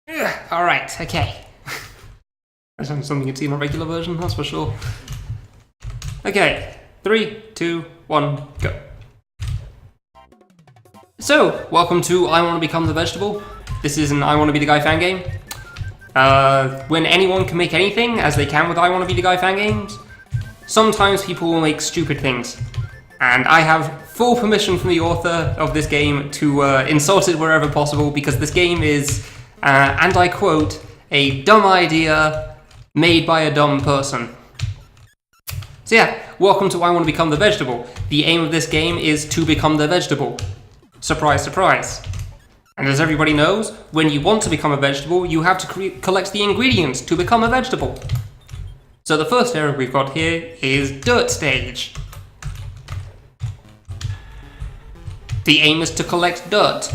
Alright, okay. That's something you'd see in a regular version, that's for sure. Okay, 3, 2, 1, go. So, welcome to I Want to Become the Vegetable. This is an I Want to Be the Guy fan game. When anyone can make anything, as they can with I Want to Be the Guy fan games, sometimes people will make stupid things. And I have full permission from the author of this game to insult it wherever possible, because this game is, and I quote, a dumb idea made by a dumb person. So yeah, welcome to I Want to Become the Vegetable. The aim of this game is to become the vegetable. Surprise, surprise. And as everybody knows, when you want to become a vegetable, you have to collect the ingredients to become a vegetable. So the first area we've got here is Dirt Stage. The aim is to collect dirt.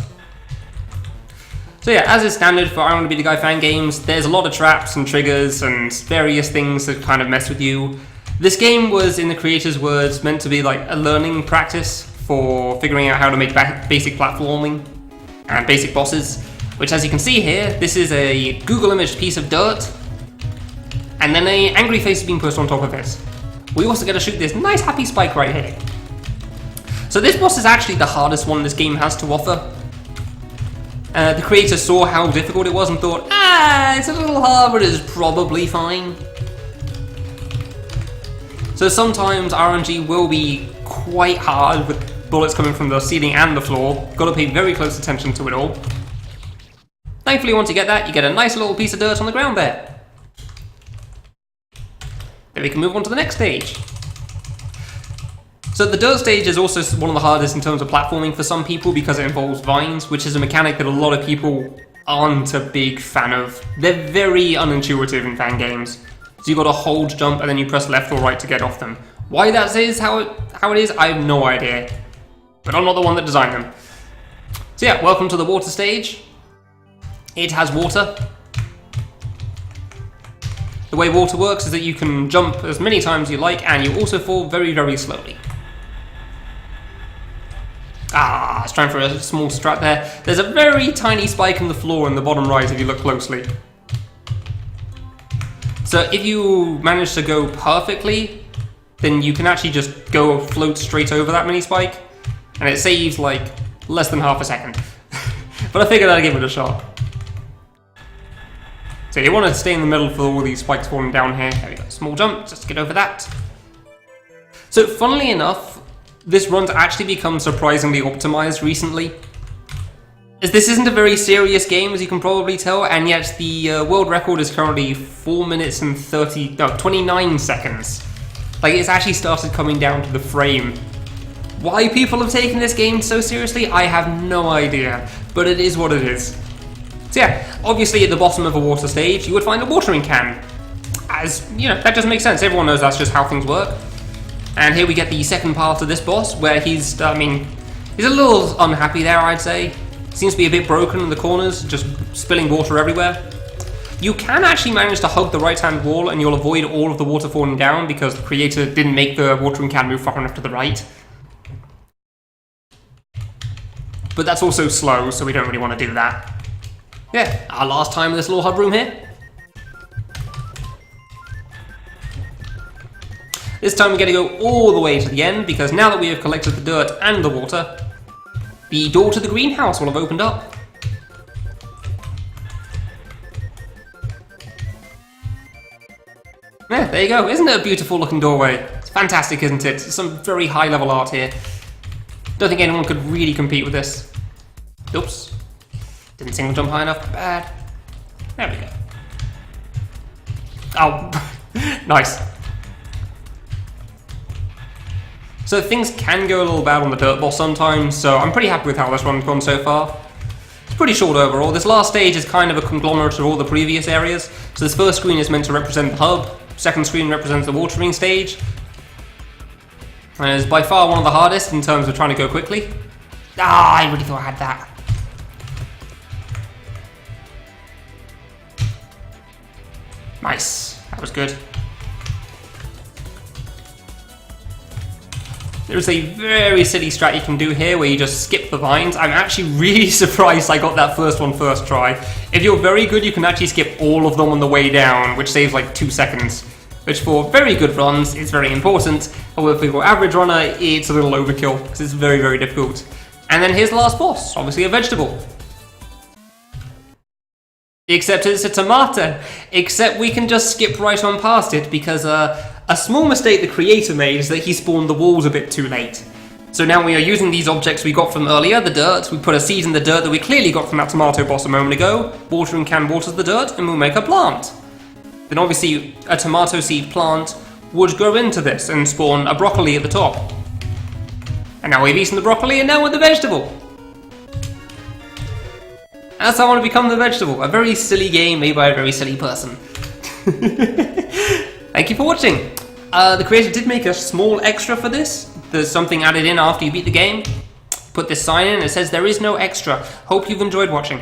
So yeah, as is standard for I Want to Be the Guy fan games, there's a lot of traps and triggers and various things that kind of mess with you. This game was, in the creator's words, meant to be like a learning practice for figuring out how to make basic platforming and basic bosses, which, as you can see here, this is a Google imaged piece of dirt, and then an angry face is being pushed on top of it. We also get to shoot this nice happy spike right here. So this boss is actually the hardest one this game has to offer. The creator saw how difficult it was and thought, it's a little hard, but it's probably fine. So sometimes RNG will be quite hard with bullets coming from the ceiling and the floor. Got to pay very close attention to it all. Thankfully, once you get that, you get a nice little piece of dirt on the ground there. Then we can move on to the next stage. So the dirt stage is also one of the hardest in terms of platforming for some people because it involves vines, which is a mechanic that a lot of people aren't a big fan of. They're very unintuitive in fan games. So you got to hold jump and then you press left or right to get off them. Why that is how it is, I have no idea. But I'm not the one that designed them. So yeah, welcome to the water stage. It has water. The way water works is that you can jump as many times as you like, and you also fall very, very slowly. It's trying for a small strat there. There's a very tiny spike in the floor in the bottom right if you look closely. So if you manage to go perfectly, then you can actually just float straight over that mini spike, and it saves like less than half a second. But I figured I'd give it a shot. So you want to stay in the middle for all these spikes falling down here. There we go, small jump, just to get over that. So funnily enough, this run's actually become surprisingly optimized recently. As this isn't a very serious game, as you can probably tell, and yet the world record is currently 4 minutes and 29 seconds. Like, it's actually started coming down to the frame. Why people have taken this game so seriously, I have no idea, but it is what it is. So yeah, obviously at the bottom of a water stage, you would find a watering can. As, you know, that just makes sense, everyone knows that's just how things work. And here we get the second part of this boss, where he's a little unhappy there, I'd say. Seems to be a bit broken in the corners, just spilling water everywhere. You can actually manage to hug the right-hand wall and you'll avoid all of the water falling down because the creator didn't make the watering can move far enough to the right. But that's also slow, so we don't really want to do that. Yeah, our last time in this little hub room here. This time we're going to go all the way to the end, because now that we have collected the dirt and the water, the door to the greenhouse will have opened up. Yeah, there you go. Isn't it a beautiful looking doorway? It's fantastic, isn't it? Some very high level art here. Don't think anyone could really compete with this. Oops. Didn't single jump high enough. Bad. There we go. Oh, nice. So things can go a little bad on the dirt boss sometimes, so I'm pretty happy with how this one's gone so far. It's pretty short overall. This last stage is kind of a conglomerate of all the previous areas. So this first screen is meant to represent the hub, second screen represents the watering stage, and is by far one of the hardest in terms of trying to go quickly. I really thought I had that. Nice, that was good. There's a very silly strat you can do here where you just skip the vines. I'm actually really surprised I got that first one first try. If you're very good, you can actually skip all of them on the way down, which saves like 2 seconds. Which for very good runs is very important. However, for your average runner, it's a little overkill because it's very, very difficult. And then here's the last boss, obviously a vegetable. Except it's a tomato. Except we can just skip right on past it because a small mistake the creator made is that he spawned the walls a bit too late. So now we are using these objects we got from earlier, the dirt. We put a seed in the dirt that we clearly got from that tomato boss a moment ago. Watering can waters the dirt and we'll make a plant. Then obviously a tomato seed plant would grow into this and spawn a broccoli at the top. And now we've eaten the broccoli and now we're the vegetable. That's how I want to become the vegetable. A very silly game made by a very silly person. Thank you for watching. The creator did make a small extra for this. There's something added in after you beat the game. Put this sign in, it says there is no extra. Hope you've enjoyed watching.